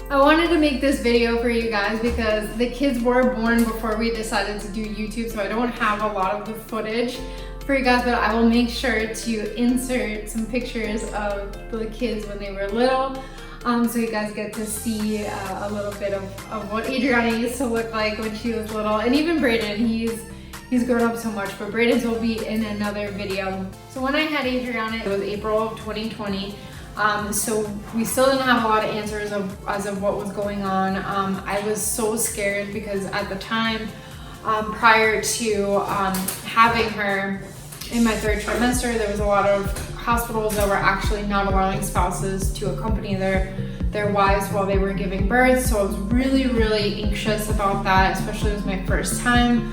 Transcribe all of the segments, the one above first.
I wanted to make this video for you guys because the kids were born before we decided to do YouTube, so I don't have a lot of the footage for you guys, but I will make sure to insert some pictures of the kids when they were little, so you guys get to see a little bit of what Adrianna used to look like when she was little, and even Brayden. He's grown up so much, but Brayden's will be in another video. So when I had Adrianna, it was April of 2020. So we still didn't have a lot of answers as of what was going on. I was so scared because at the time, prior to having her in my third trimester, there was a lot of hospitals that were actually not allowing spouses to accompany their wives while they were giving birth. So I was really, really anxious about that, especially it was my first time.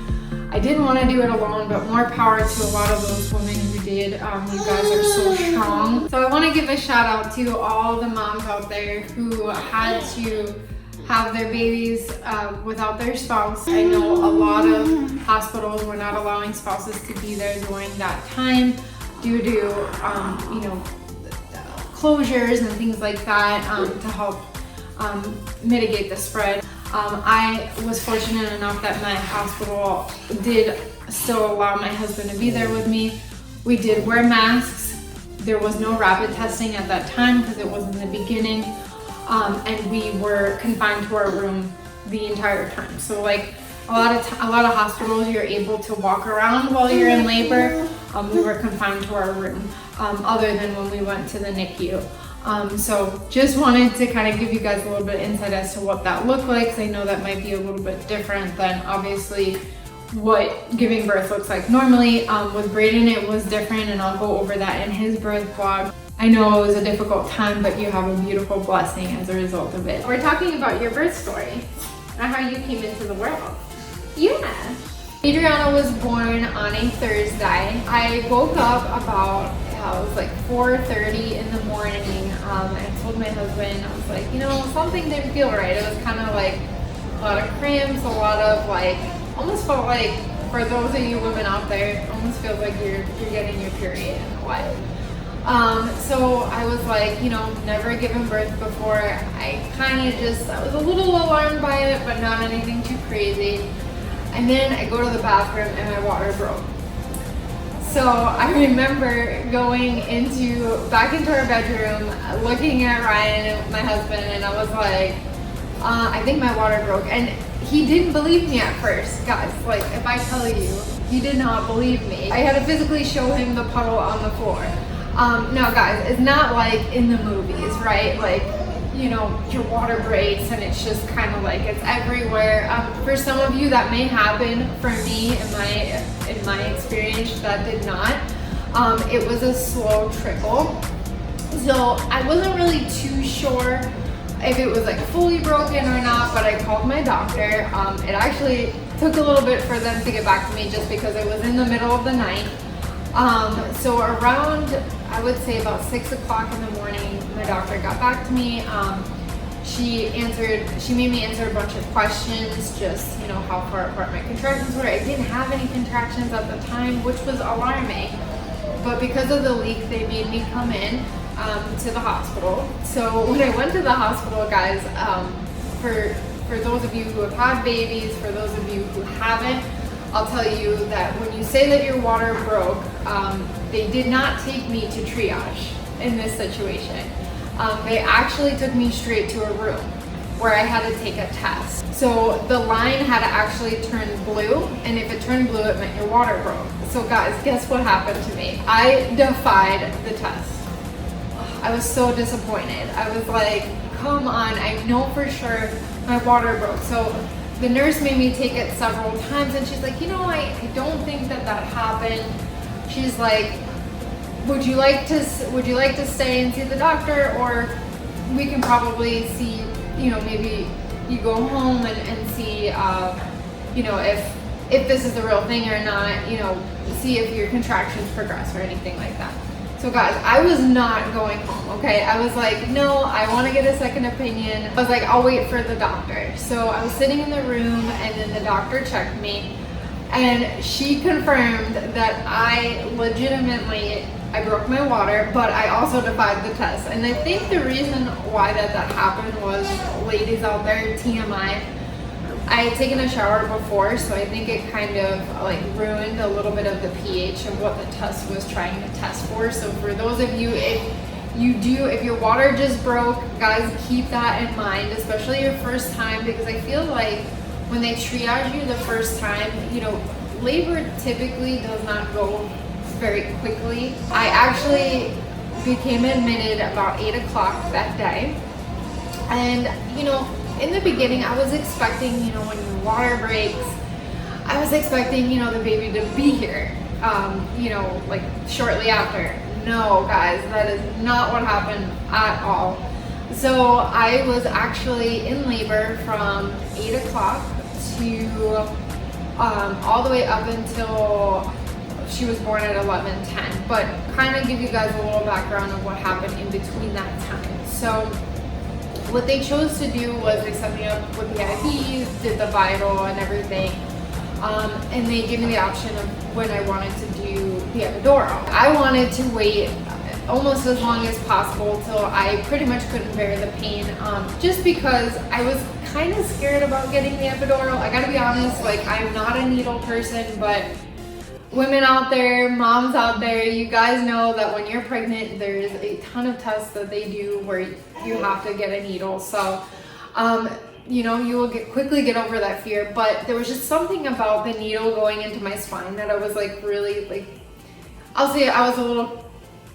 I didn't want to do it alone, but more power to a lot of those women who did. You guys are so strong. So I want to give a shout out to all the moms out there who had to have their babies without their spouse. I know a lot of hospitals were not allowing spouses to be there during that time due to, you know, closures and things like that to help mitigate the spread. I was fortunate enough that my hospital did still allow my husband to be there with me. We did wear masks. There was no rapid testing at that time because it was in the beginning. And we were confined to our room the entire time. So like a lot of hospitals, you're able to walk around while you're in labor. We were confined to our room, other than when we went to the NICU. So just wanted to kind of give you guys a little bit of insight as to what that looked like, because I know that might be a little bit different than obviously what giving birth looks like normally. With Brayden it was different, and I'll go over that in his birth vlog. I know it was a difficult time, but you have a beautiful blessing as a result of it. We're talking about your birth story and how you came into the world. Yeah. Adrianna was born on a Thursday. I woke up about, it was like 4:30 in the morning. I told my husband, I was like, you know, something didn't feel right. It was kind of like a lot of cramps, a lot of like, almost felt like, for those of you women out there, it almost feels like you're getting your period in a while. So I was like, you know, never given birth before. I was a little alarmed by it, but not anything too crazy. And then I go to the bathroom and my water broke. So I remember going back into our bedroom, looking at Ryan, my husband, and I was like, I think my water broke. And he didn't believe me at first, guys. Like, if I tell you, he did not believe me. I had to physically show him the puddle on the floor. Now guys, it's not like in the movies, right? Like, you know, your water breaks and it's just kind of like it's everywhere. For some of you that may happen. For me, in my experience, that did not. It was a slow trickle. So I wasn't really too sure if it was like fully broken or not, but I called my doctor. It actually took a little bit for them to get back to me just because it was in the middle of the night. So around, I would say about 6 o'clock in the morning, my doctor got back to me. She made me answer a bunch of questions, just, you know, how far apart my contractions were. I didn't have any contractions at the time, which was alarming. But because of the leak, they made me come in to the hospital. So when I went to the hospital, guys, for those of you who have had babies, for those of you who haven't, I'll tell you that when you say that your water broke, they did not take me to triage in this situation. They actually took me straight to a room where I had to take a test. So the line had to actually turn blue, and if it turned blue, it meant your water broke. So guys, guess what happened to me? I defied the test. I was so disappointed. I was like, come on, I know for sure my water broke. So the nurse made me take it several times, and she's like, you know, I don't think that happened. She's like, would you like to stay and see the doctor, or we can probably see, you know, maybe you go home and see, you know, if this is the real thing or not, you know, see if your contractions progress or anything like that. So guys, I was not going home, okay? I was like, no, I want to get a second opinion. I was like, I'll wait for the doctor. So I was sitting in the room, and then the doctor checked me, and she confirmed that I legitimately I broke my water, but I also defied the test. And I think the reason why that happened was, ladies out there, TMI, I had taken a shower before, so I think it kind of like ruined a little bit of the pH of what the test was trying to test for. So for those of you, if your water just broke, guys, keep that in mind, especially your first time, because I feel like when they triage you the first time, you know, labor typically does not go very quickly. I actually became admitted about 8 o'clock that day. And, you know, in the beginning, I was expecting, you know, when your water breaks, I was expecting, you know, the baby to be here, you know, like shortly after. No, guys, that is not what happened at all. So I was actually in labor from 8 o'clock to all the way up until she was born at 11:10. But kind of give you guys a little background of what happened in between that time. So what they chose to do was they set me up with the IVs, did the vital and everything, and they gave me the option of when I wanted to do the epidural. I wanted to wait almost as long as possible till I pretty much couldn't bear the pain, just because I was kind of scared about getting the epidural. I gotta be honest, like, I'm not a needle person, but women out there, moms out there, you guys know that when you're pregnant, there's a ton of tests that they do where you have to get a needle. So, you know, you will quickly get over that fear. But there was just something about the needle going into my spine that I was like really, like, I'll say I was a little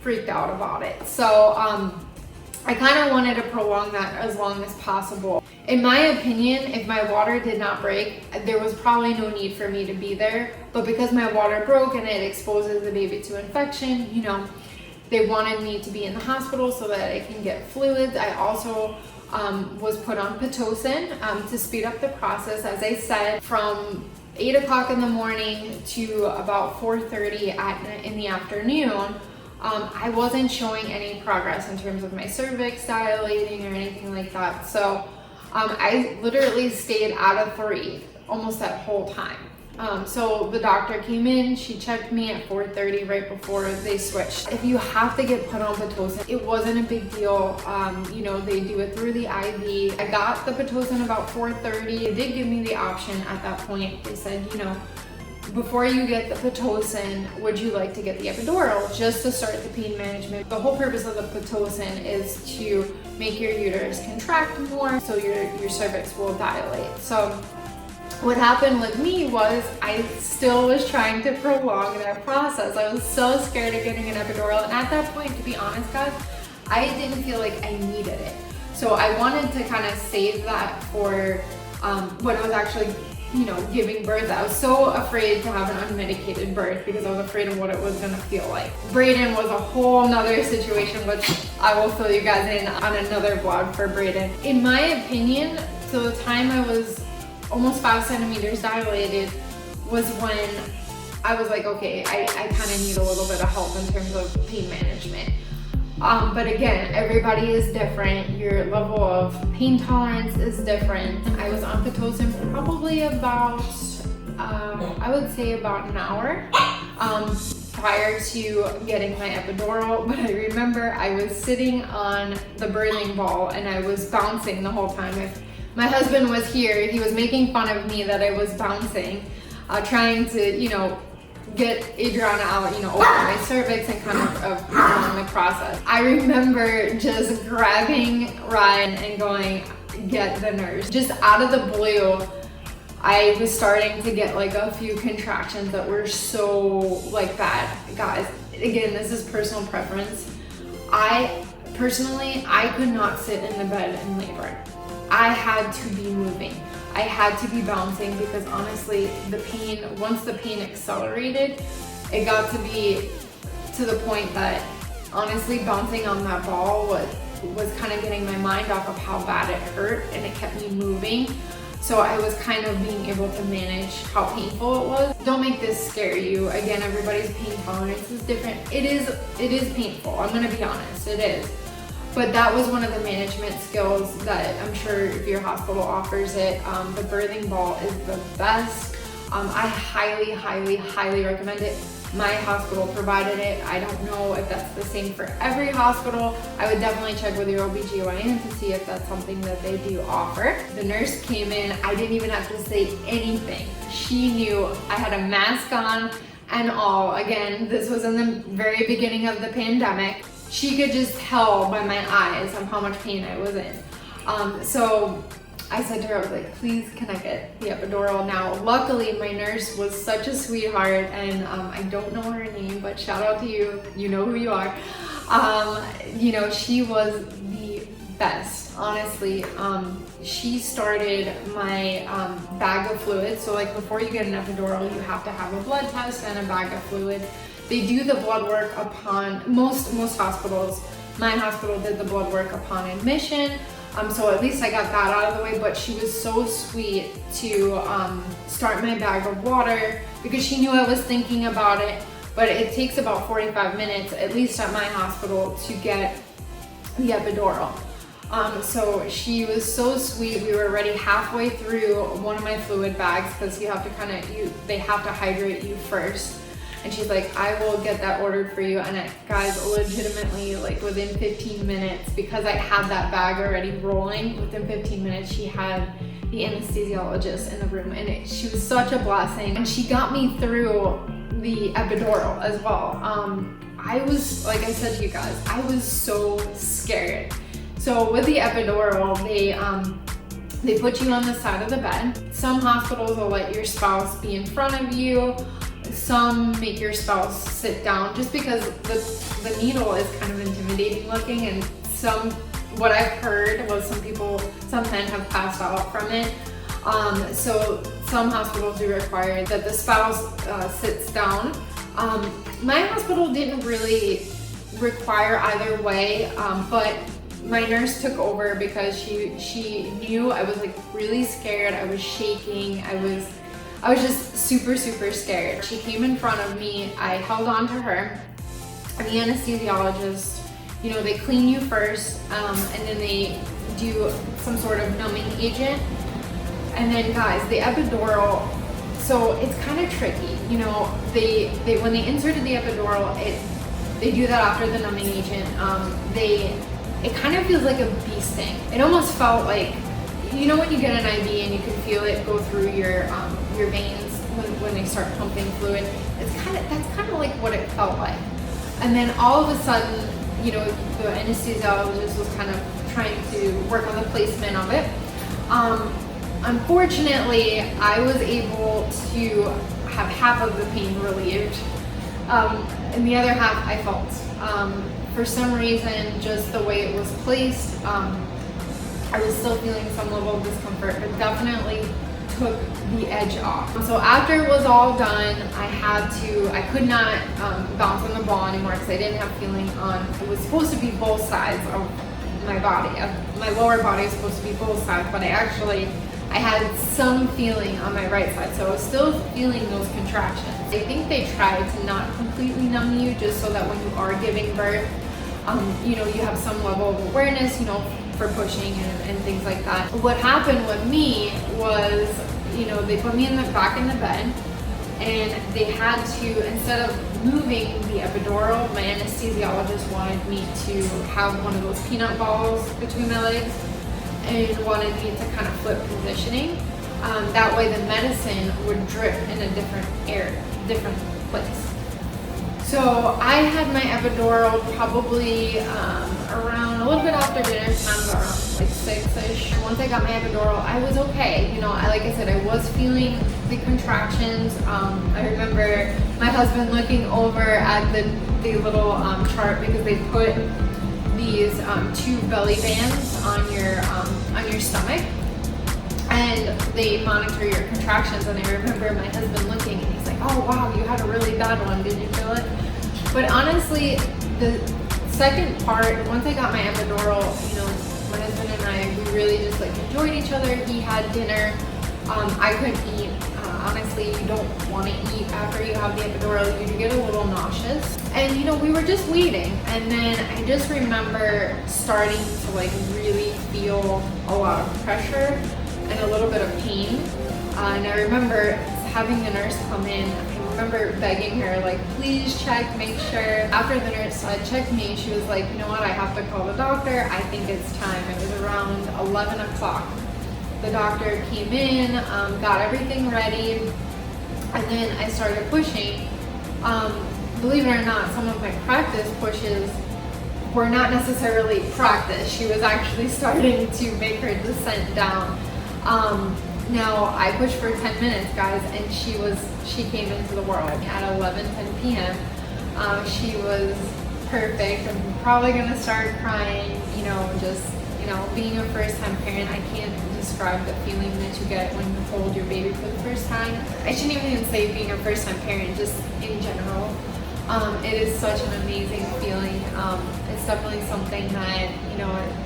freaked out about it. So, I kind of wanted to prolong that as long as possible. In my opinion, if my water did not break, there was probably no need for me to be there. But because my water broke and it exposes the baby to infection, you know, they wanted me to be in the hospital so that I can get fluids. I also was put on Pitocin to speed up the process. As I said, from 8 o'clock in the morning to about 4:30 in the afternoon, I wasn't showing any progress in terms of my cervix dilating or anything like that. So I literally stayed out of 3 almost that whole time. So the doctor came in, she checked me at 4:30 right before they switched. If you have to get put on Pitocin, it wasn't a big deal. You know, they do it through the IV. I got the Pitocin about 4:30. They did give me the option at that point. They said, you know, before you get the Pitocin, would you like to get the epidural just to start the pain management? The whole purpose of the Pitocin is to make your uterus contract more so your cervix will dilate. So what happened with me was I still was trying to prolong that process. I was so scared of getting an epidural, and at that point, to be honest, guys, I didn't feel like I needed it. So I wanted to kind of save that for when I was actually, you know, giving birth. I was so afraid to have an unmedicated birth because I was afraid of what it was gonna feel like. Brayden was a whole nother situation, which I will fill you guys in on another vlog for Brayden. In my opinion, so the time I was almost 5 centimeters dilated was when I was like, okay, I kind of need a little bit of help in terms of pain management. But again, everybody is different. Your level of pain tolerance is different. I was on Pitocin for probably about, I would say about an hour prior to getting my epidural. But I remember I was sitting on the birthing ball and I was bouncing the whole time. If my husband was here, he was making fun of me that I was bouncing, trying to, you know, get Adrianna out, you know, open my cervix and kind of prolong the process. I remember just grabbing Ryan and going, get the nurse. Just out of the blue, I was starting to get like a few contractions that were so like bad. Guys, again, this is personal preference. I could not sit in the bed in labor. I had to be moving. I had to be bouncing because honestly, the pain, once the pain accelerated, it got to be to the point that honestly bouncing on that ball was kind of getting my mind off of how bad it hurt, and it kept me moving. So I was kind of being able to manage how painful it was. Don't make this scare you. Again, everybody's pain tolerance is different. It is painful. I'm gonna be honest, it is. But that was one of the management skills that I'm sure if your hospital offers it. The birthing ball is the best. I highly recommend it. My hospital provided it. I don't know if that's the same for every hospital. I would definitely check with your OBGYN to see if that's something that they do offer. The nurse came in, I didn't even have to say anything. She knew I had a mask on and all. Again, this was in the very beginning of the pandemic. She could just tell by my eyes of how much pain I was in. So I said to her, I was like, please can I get the epidural now? Luckily, my nurse was such a sweetheart, and I don't know her name, but shout out to you, you know who you are. You know, she was the best, honestly. She started my bag of fluid. So like before you get an epidural, you have to have a blood test and a bag of fluid. They do the blood work upon, most hospitals, my hospital did the blood work upon admission. So at least I got that out of the way, but she was so sweet to start my bag of water because she knew I was thinking about it, but it takes about 45 minutes, at least at my hospital, to get the epidural. So she was so sweet. We were already halfway through one of my fluid bags because you have to they have to hydrate you first. And she's like, I will get that ordered for you. And guys, legitimately, like within 15 minutes, because I had that bag already rolling, within 15 minutes, she had the anesthesiologist in the room. And she was such a blessing. And she got me through the epidural as well. I was, like I said to you guys, I was so scared. So with the epidural, they put you on the side of the bed. Some hospitals will let your spouse be in front of you. Some make your spouse sit down just because the needle is kind of intimidating looking, and what I've heard was some men have passed out from it. So some hospitals do require that the spouse sits down. My hospital didn't really require either way, but my nurse took over because she knew I was like really scared. I was shaking. I was just super scared. She came in front of me. I held on to her. The anesthesiologist, you know, they clean you first, and then they do some sort of numbing agent. And then guys, the epidural, so it's kind of tricky. You know, when they inserted the epidural, they do that after the numbing agent. It kind of feels like a bee sting. It almost felt like, you know, when you get an IV and you can feel it go through your veins when they start pumping fluid. That's kind of like what it felt like. And then all of a sudden, you know, the anesthesiologist was kind of trying to work on the placement of it. Unfortunately, I was able to have half of the pain relieved, and the other half I felt. For some reason, just the way it was placed, I was still feeling some level of discomfort, but definitely took the edge off. So after it was all done, I could not bounce on the ball anymore because I didn't have feeling on, it was supposed to be both sides of my body. My lower body was supposed to be both sides, but I had some feeling on my right side, so I was still feeling those contractions. I think they tried to not completely numb you just so that when you are giving birth, you know, you have some level of awareness, you know, for pushing and things like that. What happened with me was, you know, they put me back in the bed, and they had to, instead of moving the epidural, my anesthesiologist wanted me to have one of those peanut balls between my legs and wanted me to kind of flip positioning. That way the medicine would drip in a different place. So I had my epidural probably around a little bit after dinner time, around like 6-ish. Once I got my epidural, I was okay. You know, like I said, I was feeling the contractions. I remember my husband looking over at the little chart because they put these 2 belly bands on your stomach, and they monitor your contractions. And I remember my husband looking, and he's like, "Oh wow, you had a really bad one. Did you feel it?" But honestly, the second part, once I got my epidural, you know, my husband and I, we really just like enjoyed each other. He had dinner. I couldn't eat. Honestly, you don't want to eat after you have the epidural. You get a little nauseous. And you know, we were just waiting. And then I just remember starting to like really feel a lot of pressure and a little bit of pain. And I remember having the nurse come in, I remember begging her, like, please check, make sure. After the nurse checked me, she was like, you know what, I have to call the doctor. I think it's time. It was around 11 o'clock. The doctor came in, got everything ready, and then I started pushing. Believe it or not, some of my practice pushes were not necessarily practice. She was actually starting to make her descent down. Now I pushed for 10 minutes, guys, and she came into the world at 11:10 p.m. She was perfect. I'm probably gonna start crying, being a first-time parent. I can't describe the feeling that you get when you hold your baby for the first time. I shouldn't even say being a first-time parent, just in general. It is such an amazing feeling. It's definitely something that,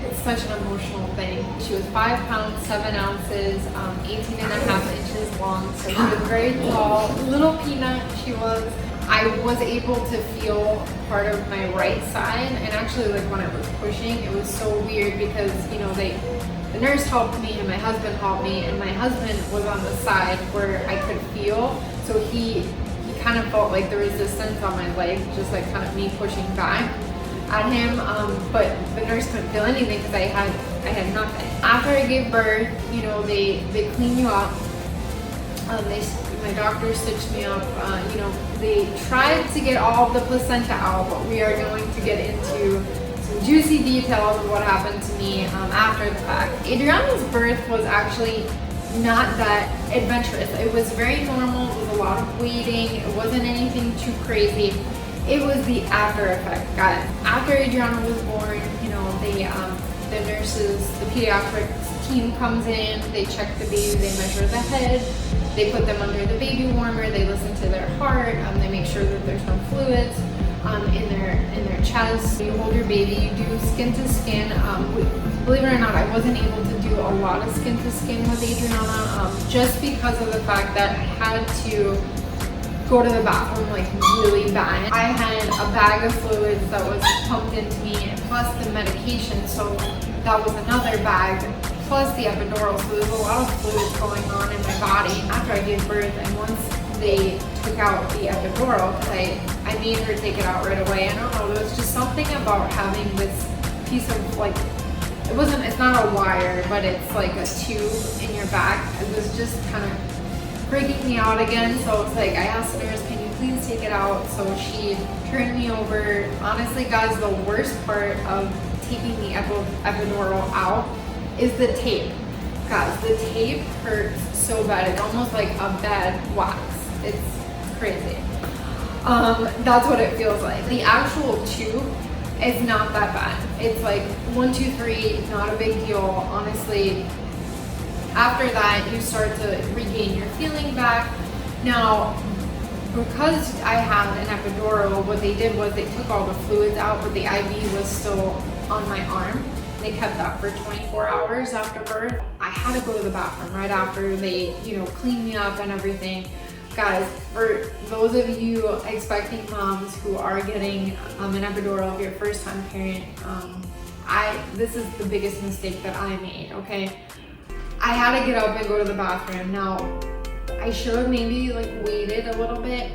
it's such an emotional thing. She was 5 pounds, 7 ounces, 18 and a half inches long. So she was very tall, little peanut she was. I was able to feel part of my right side, and actually, like, when I was pushing, it was so weird because, the nurse helped me and my husband helped me, and my husband was on the side where I could feel, so he kind of felt like the resistance on my leg, just like kind of me pushing back at him, but the nurse couldn't feel anything because I had nothing. After I gave birth, they clean you up. My doctor stitched me up. They tried to get all of the placenta out, but we are going to get into some juicy details of what happened to me after the fact. Adrianna's birth was actually not that adventurous. It was very normal. It was a lot of waiting. It wasn't anything too crazy. It was the after effect, guys. After Adrianna was born, the nurses, the pediatrics team comes in, they check the baby, they measure the head, they put them under the baby warmer, they listen to their heart, they make sure that there's no fluids in their chest. You hold your baby, you do skin to skin. Believe it or not, I wasn't able to do a lot of skin to skin with Adrianna, just because of the fact that I had to go to the bathroom like really bad. I had a bag of fluids that was pumped into me, plus the medication, so that was another bag, plus the epidural. So there's a lot of fluids going on in my body after I gave birth, and once they took out the epidural, because I made her take it out right away. I don't know, there was just something about having this piece of, like, it's not a wire, but it's like a tube in your back. It was just kind of freaking me out again. So it's like, I asked the nurse, can you please take it out? So she turned me over. Honestly, guys, the worst part of taking the epidural out is the tape. Guys, the tape hurts so bad. It's almost like a bad wax. It's crazy. That's what it feels like. The actual tube is not that bad. It's like 1, 2, 3, not a big deal, honestly. After that, you start to regain your feeling back. Now, because I had an epidural, what they did was they took all the fluids out, but the IV was still on my arm. They kept that for 24 hours after birth. I had to go to the bathroom right after they, cleaned me up and everything. Guys, for those of you expecting moms who are getting an epidural of your first time parent, this is the biggest mistake that I made, okay? I had to get up and go to the bathroom. Now, I should have maybe waited a little bit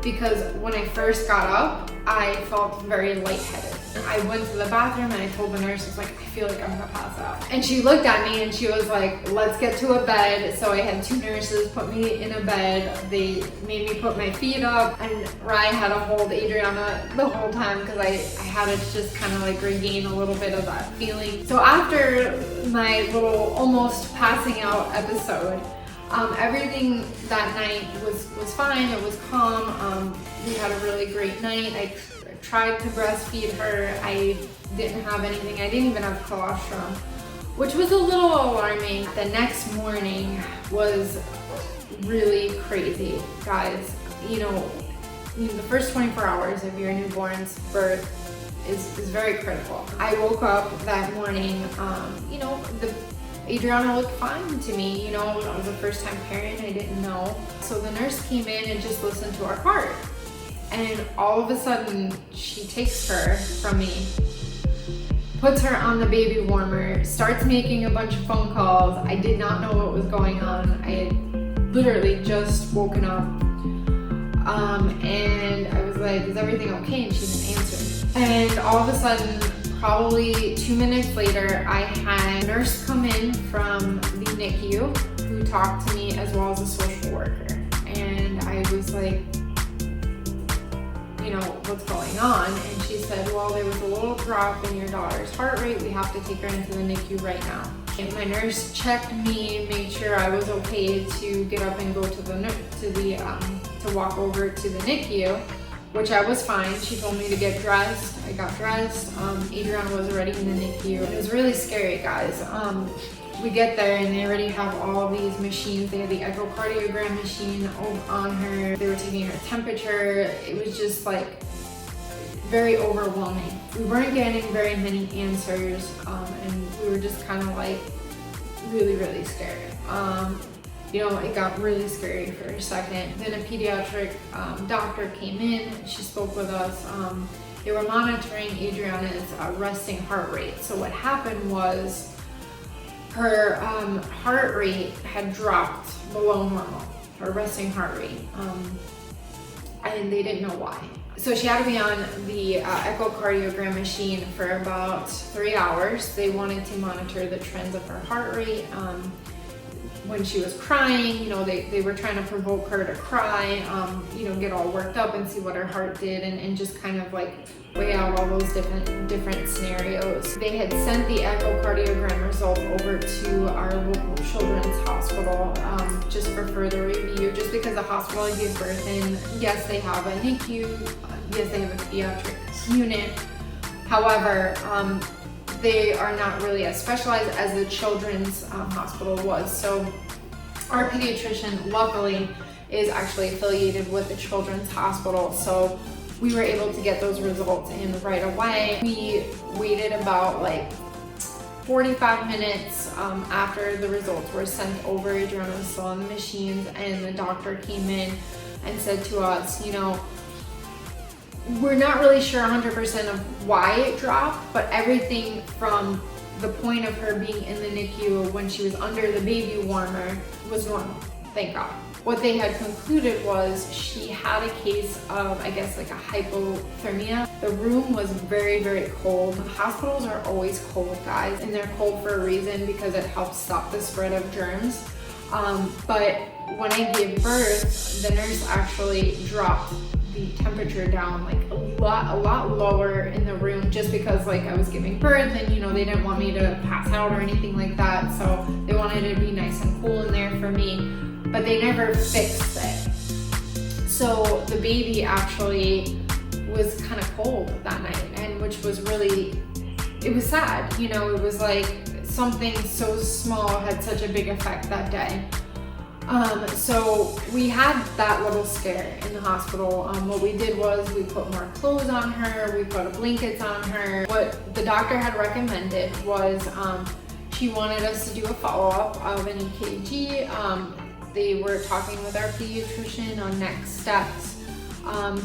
because when I first got up, I felt very lightheaded. I went to the bathroom and I told the nurse, I was like, I feel like I'm gonna pass out. And she looked at me and she was like, let's get to a bed. So I had 2 nurses put me in a bed. They made me put my feet up, and Ryan had to hold Adrianna the whole time because I had to just kind of regain a little bit of that feeling. So after my little almost passing out episode, everything that night was fine. It was calm. We had a really great night. I tried to breastfeed her. I didn't have anything. I didn't even have colostrum, which was a little alarming. The next morning was really crazy, guys. The first 24 hours of your newborn's birth is very critical. I woke up that morning, Adrianna looked fine to me. I was a first time parent, I didn't know. So the nurse came in and just listened to our heart. And all of a sudden, she takes her from me, puts her on the baby warmer, starts making a bunch of phone calls. I did not know what was going on. I had literally just woken up. And I was like, is everything okay? And she didn't answer. And all of a sudden, probably 2 minutes later, I had a nurse come in from the NICU who talked to me as well as a social worker. And I was like, you know, what's going on? And she said, well, there was a little drop in your daughter's heart rate. We have to take her into the NICU right now. And my nurse checked me, made sure I was okay to get up and go to walk over to the NICU, which I was fine. She told me to get dressed. I got dressed. Adrianna was already in the NICU. It was really scary, guys. We get there and they already have all these machines. They had the echocardiogram machine on her. They were taking her temperature. It was just like very overwhelming. We weren't getting very many answers, and we were just kind of like really, really scared. You know, it got really scary for a second. Then a pediatric doctor came in. She spoke with us. They were monitoring Adrianna's resting heart rate. So what happened was her heart rate had dropped below normal, her resting heart rate, and they didn't know why. So she had to be on the echocardiogram machine for about 3 hours. They wanted to monitor the trends of her heart rate. When she was crying, you know, they were trying to provoke her to cry, you know, get all worked up and see what her heart did, and just kind of like weigh out all those different scenarios. They had sent the echocardiogram results over to our local children's hospital just for further review, just because the hospital I gave birth in, yes, they have a NICU, yes, they have a pediatric unit. However, they are not really as specialized as the children's hospital was. So our pediatrician, luckily, is actually affiliated with the children's hospital. So we were able to get those results in right away. We waited about like 45 minutes after the results were sent over. Adrianna was still on the machines, and the doctor came in and said to us, you know, we're not really sure 100% of why it dropped, but everything from the point of her being in the NICU when she was under the baby warmer was normal, thank God. What they had concluded was she had a case of, I guess, like a hypothermia. The room was very, very cold. Hospitals are always cold, guys, and they're cold for a reason because it helps stop the spread of germs. But when I gave birth, the nurse actually dropped the temperature down like a lot lower in the room, just because like I was giving birth and, you know, they didn't want me to pass out or anything like that, so they wanted it to be nice and cool in there for me, but they never fixed it. So the baby actually was kind of cold that night, and which was really, it was sad, you know. It was like something so small had such a big effect that day. So we had that little scare in the hospital. What we did was we put more clothes on her, we put blankets on her. What the doctor had recommended was she wanted us to do a follow-up of an EKG. They were talking with our pediatrician on next steps,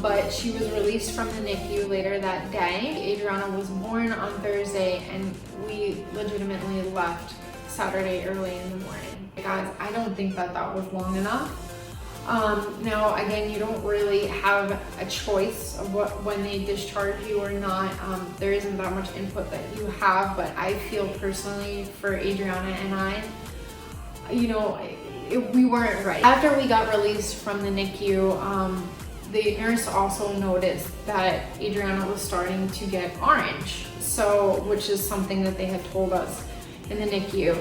but she was released from the NICU later that day. Adrianna was born on Thursday, and we legitimately left Saturday early in the morning. Guys, I don't think that was long enough. Now, again, you don't really have a choice of when they discharge you or not. There isn't that much input that you have, but I feel personally for Adrianna and I, you know, we weren't right. After we got released from the NICU, the nurse also noticed that Adrianna was starting to get orange, so which is something that they had told us in the NICU.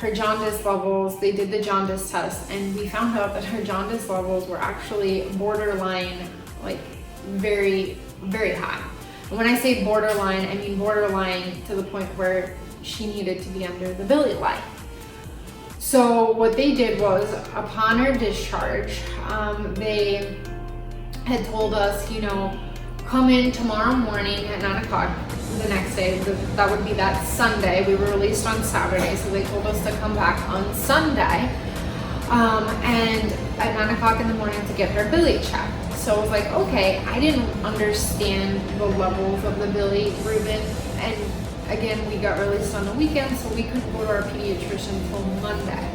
Her jaundice levels, they did the jaundice test, and we found out that her jaundice levels were actually borderline, like very, very high. And when I say borderline, I mean borderline to the point where she needed to be under the Billy light. So what they did was, upon her discharge, they had told us, you know, come in tomorrow morning at 9 o'clock the next day. That would be that Sunday. We were released on Saturday, so they told us to come back on Sunday and at 9 o'clock in the morning to get her Billy checked. So I was like, okay, I didn't understand the levels of the bilirubin, and again, we got released on the weekend, so we couldn't go to our pediatrician until Monday.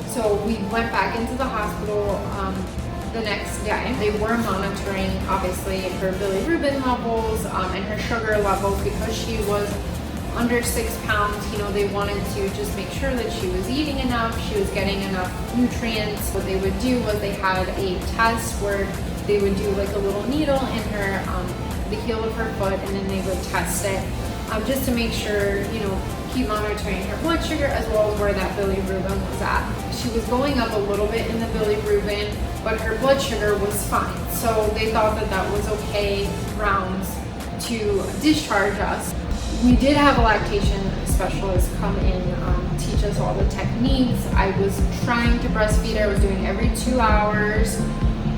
So we went back into the hospital the next day. They were monitoring, obviously, her bilirubin levels and her sugar levels because she was under 6 pounds. You know, they wanted to just make sure that she was eating enough, she was getting enough nutrients. What they would do was they had a test where they would do like a little needle in her, the heel of her foot, and then they would test it just to make sure, you know, keep monitoring her blood sugar as well as where that bilirubin was at. She was going up a little bit in the bilirubin, but her blood sugar was fine. So they thought that that was okay grounds to discharge us. We did have a lactation specialist come in, teach us all the techniques. I was trying to breastfeed her. I was doing every 2 hours.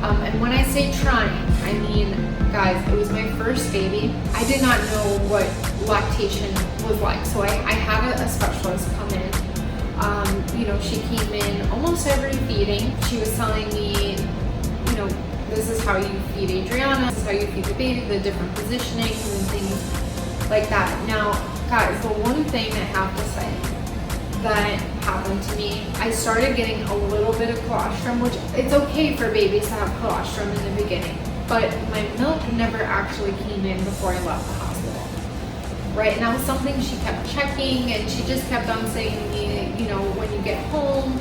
And when I say trying, I mean, guys, it was my first baby. I did not know what lactation was like. So I had a specialist come in. You know, she came in almost every feeding. She was telling me, you know, this is how you feed Adrianna, this is how you feed the baby, the different positionings and things like that. Now, guys, the one thing I have to say that happened to me, I started getting a little bit of colostrum, which it's okay for babies to have colostrum in the beginning, but my milk never actually came in before I left the hospital, right? And that was something she kept checking, and she just kept on saying to me, you know, when you get home,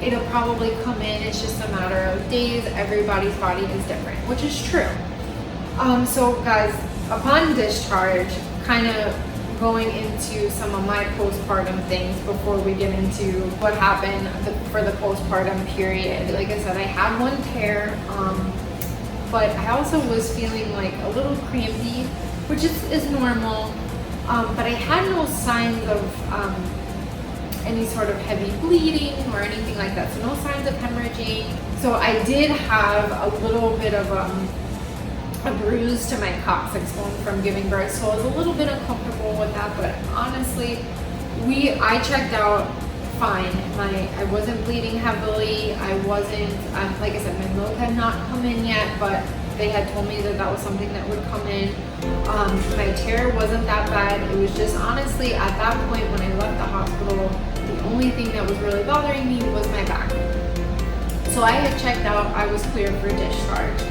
it'll probably come in, it's just a matter of days, everybody's body is different, which is true. So guys, upon discharge, kind of going into some of my postpartum things before we get into what happened for the postpartum period. Like I said, I had one tear, but I also was feeling like a little crampy, which is normal, but I had no signs of any sort of heavy bleeding or anything like that, so no signs of hemorrhaging. So I did have a little bit of a bruise to my coccyx bone from giving birth, so I was a little bit uncomfortable with that, but honestly, I checked out fine. I wasn't bleeding heavily. I wasn't, like I said, my milk had not come in yet, but they had told me that that was something that would come in. My tear wasn't that bad. It was just honestly, at that point when I left the hospital, the only thing that was really bothering me was my back. So I had checked out, I was clear for discharge.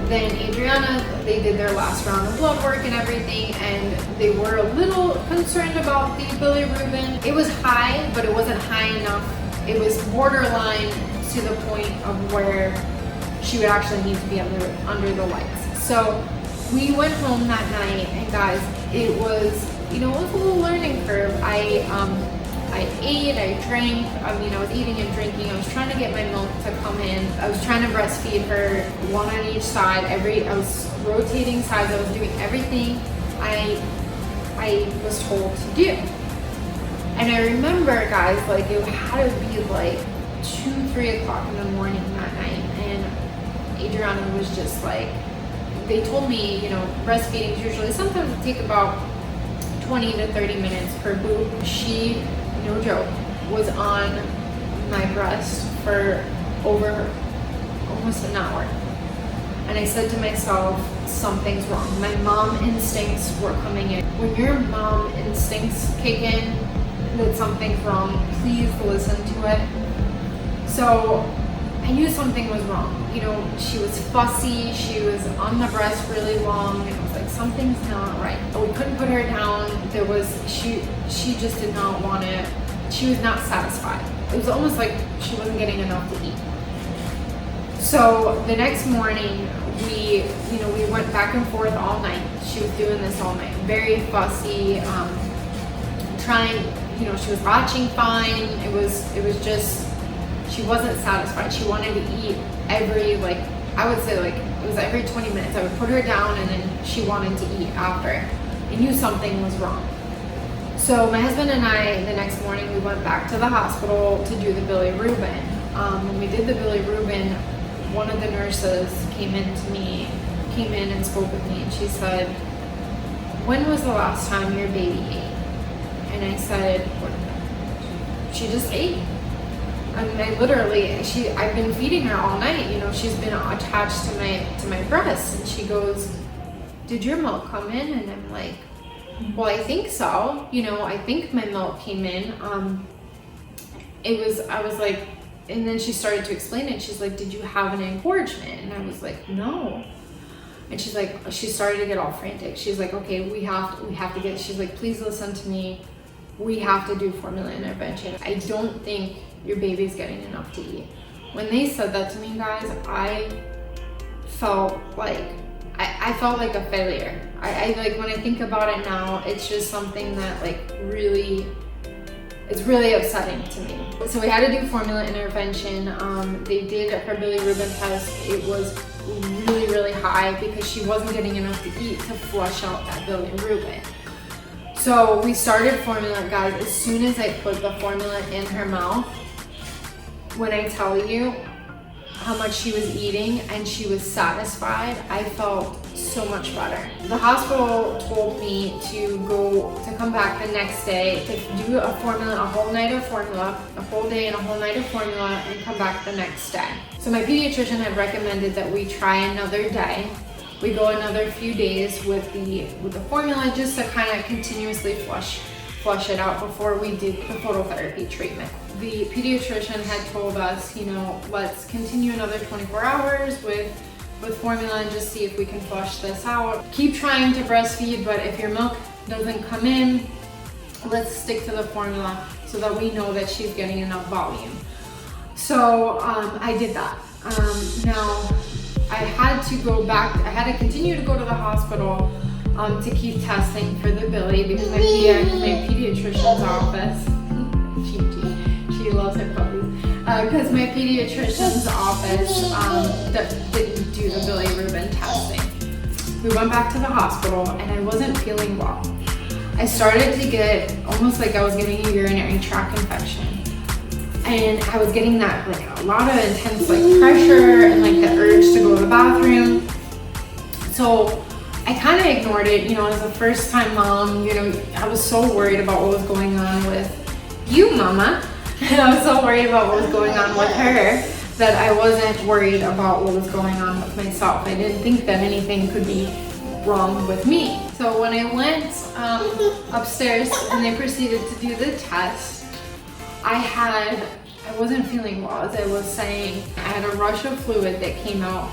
Then Adrianna, they did their last round of blood work and everything, and they were a little concerned about the bilirubin. It was high, but it wasn't high enough. It was borderline to the point of where she would actually need to be under the lights. So we went home that night, and guys, it was, you know, it was a little learning curve. I ate, I drank, I was eating and drinking. I was trying to get my milk to come in. I was trying to breastfeed her, one on each side. I was rotating sides. I was doing everything I was told to do. And I remember, guys, like it had to be like 2-3 o'clock in the morning that night. And Adrianna was just like, they told me, you know, breastfeeding usually sometimes it take about 20 to 30 minutes per boob. She, no joke, was on my breast for over almost an hour. And I said to myself, something's wrong. My mom instincts were coming in. When your mom instincts kick in that something's wrong, please listen to it. So I knew something was wrong. You know, she was fussy, she was on the breast really long, and I was like, something's not right. But we couldn't put her down. She just did not want to, she was not satisfied. It was almost like she wasn't getting enough to eat. So the next morning, we went back and forth all night. She was doing this all night, very fussy, trying, she was latching fine. It was just, she wasn't satisfied. She wanted to eat every, I would say it was every 20 minutes. I would put her down and then she wanted to eat after. I knew something was wrong. So my husband and I, the next morning, we went back to the hospital to do the bilirubin. When we did the bilirubin, one of the nurses came in and spoke with me, and she said, when was the last time your baby ate? And I said, she just ate. I mean, I've been feeding her all night, she's been attached to my breast. And she goes, did your milk come in? And I'm like, well, I think so. I think my milk came in. I was like, and then she started to explain it. She's like, did you have an engorgement? And I was like, no. And she's like, she started to get all frantic. She's like, okay, we have to get, she's like, please listen to me. We have to do formula intervention. I don't think your baby's getting enough to eat. When they said that to me, guys, I felt like a failure. I like, when I think about it now, it's just something that like really, it's really upsetting to me. So we had to do formula intervention. They did her bilirubin test. It was really, really high because she wasn't getting enough to eat to flush out that bilirubin. So we started formula, guys. As soon as I put the formula in her mouth, when I tell you how much she was eating and she was satisfied, I felt so much better. The hospital told me to come back the next day to do a formula, a whole night of formula, a whole day and a whole night of formula, and come back the next day. So my pediatrician had recommended that we try another day. We go another few days with the formula just to kind of continuously flush it out before we did the phototherapy treatment. The pediatrician had told us, you know, let's continue another 24 hours with formula and just see if we can flush this out. Keep trying to breastfeed, but if your milk doesn't come in, let's stick to the formula so that we know that she's getting enough volume. So I did that. Now I had to go back, I had to continue to go to the hospital to keep testing for the Billy because my pediatrician's office, she loves her puppies, because my pediatrician's office didn't do the bilirubin testing. We went back to the hospital and I wasn't feeling well. I started to get almost like I was getting a urinary tract infection. And I was getting that like a lot of intense like pressure and like the urge to go to the bathroom. So I kind of ignored it, you know, as a first time mom, you know, I was so worried about what was going on with you, mama. And I was so worried about what was going on with her that I wasn't worried about what was going on with myself. I didn't think that anything could be wrong with me. So when I went upstairs and they proceeded to do the test, I wasn't feeling well, as I was saying. I had a rush of fluid that came out.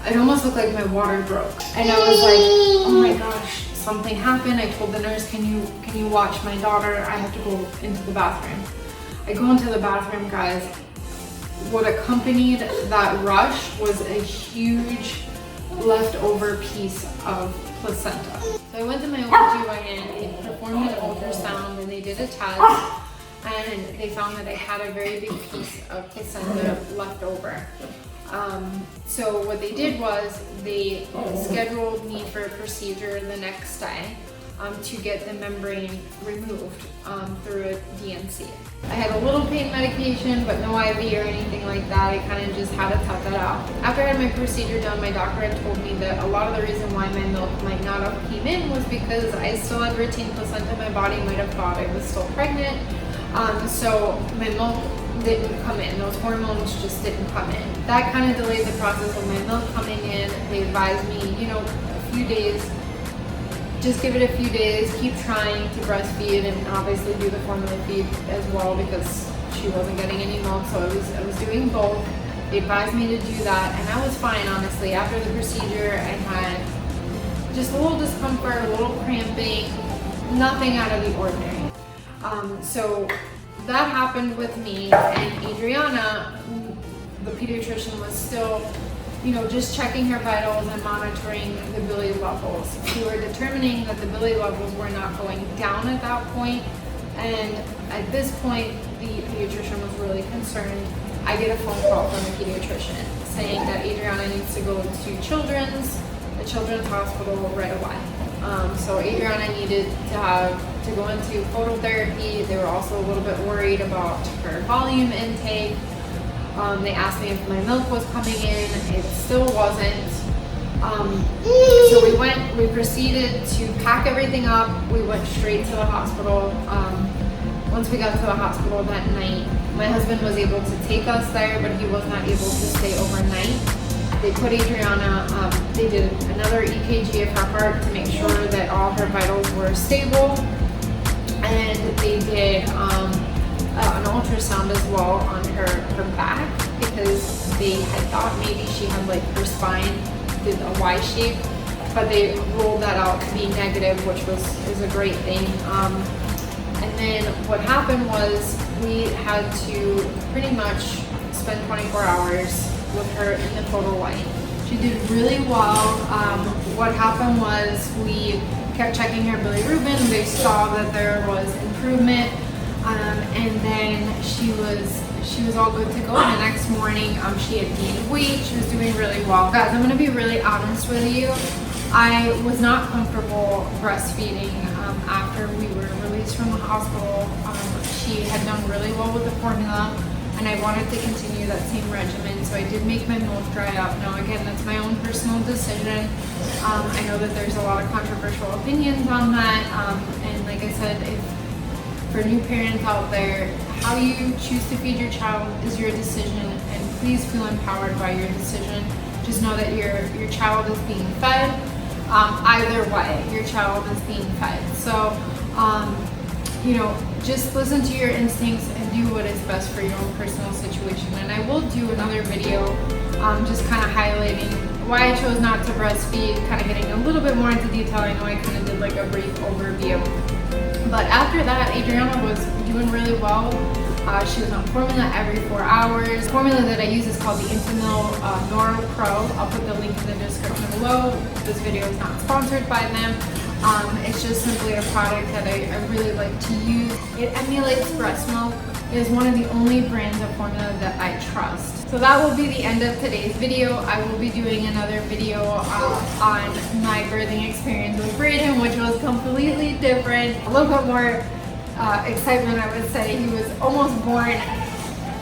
It almost looked like my water broke. And I was like, oh my gosh, something happened. I told the nurse, can you watch my daughter? I have to go into the bathroom. I go into the bathroom, guys. What accompanied that rush was a huge leftover piece of placenta. So I went to my OBGYN, they performed an ultrasound and they did a test. And they found that I had a very big piece of placenta left over. So what they did was they scheduled me for a procedure the next day to get the membrane removed through a DNC. I had a little pain medication, but no IV or anything like that. I kind of just had to tough that out. After I had my procedure done, my doctor had told me that a lot of the reason why my milk might not have came in was because I still had retained placenta. My body might have thought I was still pregnant. So my milk didn't come in. Those hormones just didn't come in. That kind of delayed the process of my milk coming in. They advised me, you know, a few days, just give it a few days, keep trying to breastfeed and obviously do the formula feed as well because she wasn't getting any milk. So I was doing both. They advised me to do that and I was fine, honestly. After the procedure, I had just a little discomfort, a little cramping, nothing out of the ordinary. So that happened with me, and Adrianna, the pediatrician, was still, you know, just checking her vitals and monitoring the Billy levels. We were determining that the Billy levels were not going down at that point, and at this point, the pediatrician was really concerned. I get a phone call from the pediatrician saying that Adrianna needs to go to the children's hospital right away. So Adrianna needed to go into phototherapy. They were also a little bit worried about her volume intake. They asked me if my milk was coming in. It still wasn't. So we proceeded to pack everything up. We went straight to the hospital. Once we got to the hospital that night, my husband was able to take us there, but he was not able to stay overnight. They put Adrianna, they did another EKG of her heart to make sure that all her vitals were stable. And they did an ultrasound ultrasound as well on her back, because they had thought maybe she had like her spine did a Y shape, but they ruled that out to be negative, which is a great thing. And then what happened was we had to pretty much spend 24 hours with her in the photo light. She did really well. What happened was we kept checking her bilirubin. They saw that there was improvement, and then she was all good to go. The next morning, she had gained weight. She was doing really well. Guys, I'm gonna be really honest with you. I was not comfortable breastfeeding after we were released from the hospital. She had done really well with the formula, and I wanted to continue that same regimen, so I did make my milk dry up. Now again, that's my own personal decision. I know that there's a lot of controversial opinions on that, and like I said, if for new parents out there, how you choose to feed your child is your decision, and please feel empowered by your decision. Just know that your child is being fed. Either way, your child is being fed. So, you know, just listen to your instincts and do what is best for your own personal situation. And I will do another video just kind of highlighting why I chose not to breastfeed, kind of getting a little bit more into detail. I know I kind of did like a brief overview. But after that, Adrianna was doing really well. She was on formula every 4 hours. The formula that I use is called the Infamil Neuro Pro. I'll put the link in the description below. This video is not sponsored by them. It's just simply a product that I really like to use. It emulates breast milk. It is one of the only brands of formula that I trust. So that will be the end of today's video. I will be doing another video on my birthing experience with Brayden, which was completely different. A little bit more excitement, I would say. He was almost born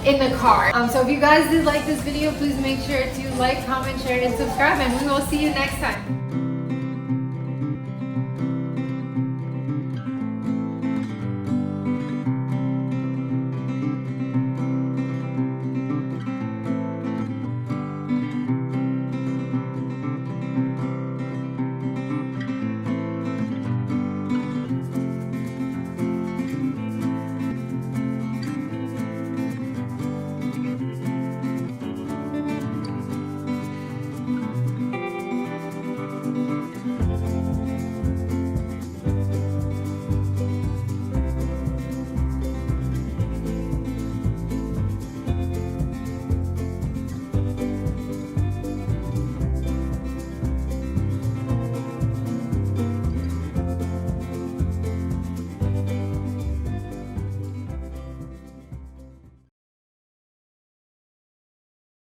in the car. So if you guys did like this video, please make sure to like, comment, share, and subscribe, and we will see you next time.